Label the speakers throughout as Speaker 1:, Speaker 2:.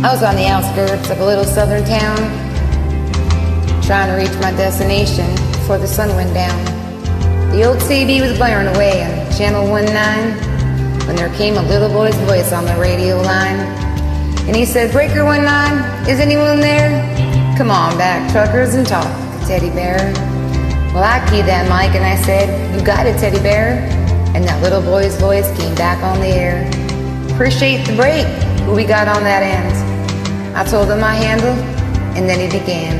Speaker 1: I was on the outskirts of a little southern town, trying to reach my destination before the sun went down. The old CB was blaring away on channel 19 when there came a little boy's voice on the radio line. And he said, "Breaker 19, is anyone there? Come on back, truckers, and talk, Teddy Bear." Well, I keyed that mic and I said, "You got it, Teddy Bear." And that little boy's voice came back on the air. "Appreciate the break. Who we got on that end?" I told him my handle, and then he began.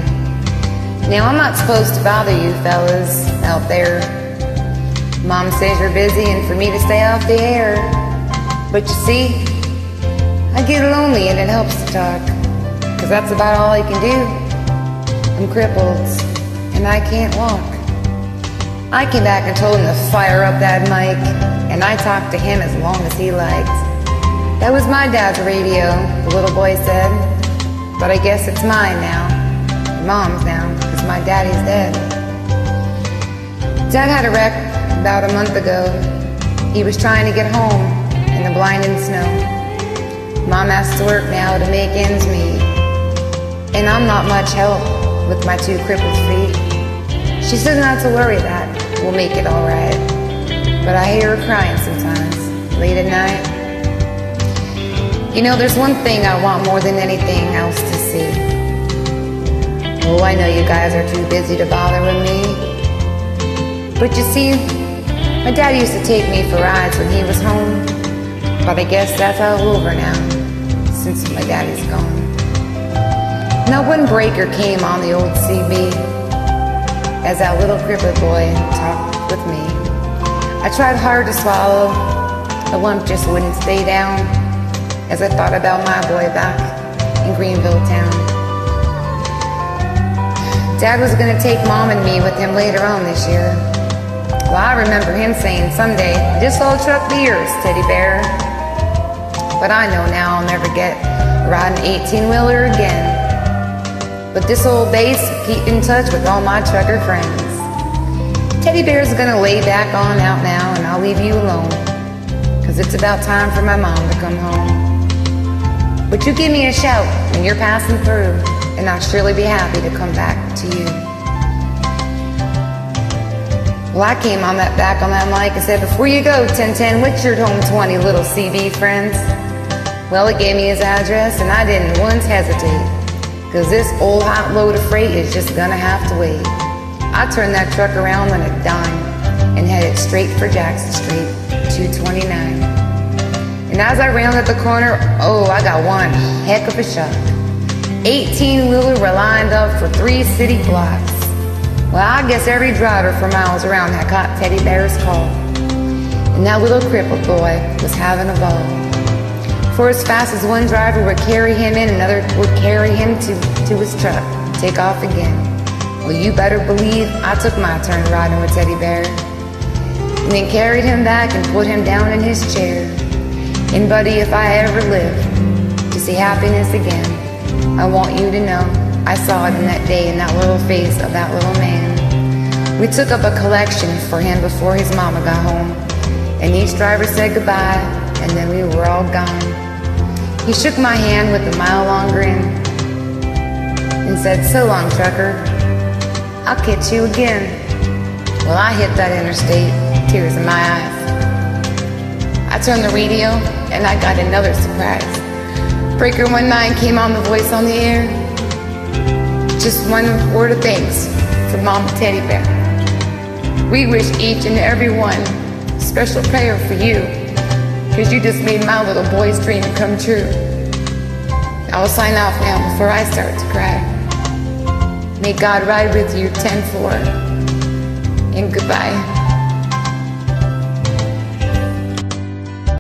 Speaker 1: "Now, I'm not supposed to bother you fellas out there. Mom says you're busy and for me to stay off the air. But you see, I get lonely and it helps to talk, 'cause that's about all I can do. I'm crippled and I can't walk." I came back and told him to fire up that mic, and I talked to him as long as he liked. "That was my dad's radio," the little boy said, "but I guess it's mine now, Mom's now, because my daddy's dead." Dad had a wreck about a month ago. He was trying to get home in the blinding snow. Mom has to work now to make ends meet, and I'm not much help with my 2 crippled feet. She says not to worry, that we'll make it all right, but I hear her crying sometimes, late at night. You know, there's one thing I want more than anything else to see. Oh, I know you guys are too busy to bother with me, but you see, my dad used to take me for rides when he was home, but I guess that's all over now, since my daddy's gone. Now, when Breaker came on the old CB, as that little crippled boy talked with me, I tried hard to swallow. The lump just wouldn't stay down as I thought about my boy back in Greenville town. Dad was going to take Mom and me with him later on this year. Well, I remember him saying someday, "This old truck be yours, Teddy Bear." But I know now I'll never get a riding 18-wheeler again. But this old base will keep in touch with all my trucker friends. Teddy Bear's gonna lay back on out now, and I'll leave you alone, 'cause it's about time for my mom to come home. But you give me a shout when you're passing through, and I'll surely be happy to come back to you. Well, I came on that back on that mic and said, "Before you go, 1010, what's your home 20 little CB friends?" Well, he gave me his address, and I didn't once hesitate, 'cause this old hot load of freight is just gonna have to wait. I turned that truck around on a dime and headed straight for Jackson Street, 229. And as I rounded the corner, oh, I got one heck of a shock. 18-wheeler were lined up for 3 city blocks. Well, I guess every driver for miles around had caught Teddy Bear's call. And that little crippled boy was having a ball. For as fast as one driver would carry him in, another would carry him to his truck, take off again. Well, you better believe I took my turn riding with Teddy Bear, and then carried him back and put him down in his chair. And buddy, if I ever live to see happiness again, I want you to know I saw it in that day in that little face of that little man. We took up a collection for him before his mama got home, and each driver said goodbye, and then we were all gone. He shook my hand with a mile-long grin and said, "So long, trucker. I'll catch you again." Well, I hit that interstate, tears in my eyes. I turned the radio, and I got another surprise. Breaker 19 came on the voice on the air. "Just one word of thanks from Mom and Teddy Bear. We wish each and every one a special prayer for you, 'cause you just made my little boy's dream come true." I will sign off now before I start to cry. May God ride with you 10-4, and goodbye.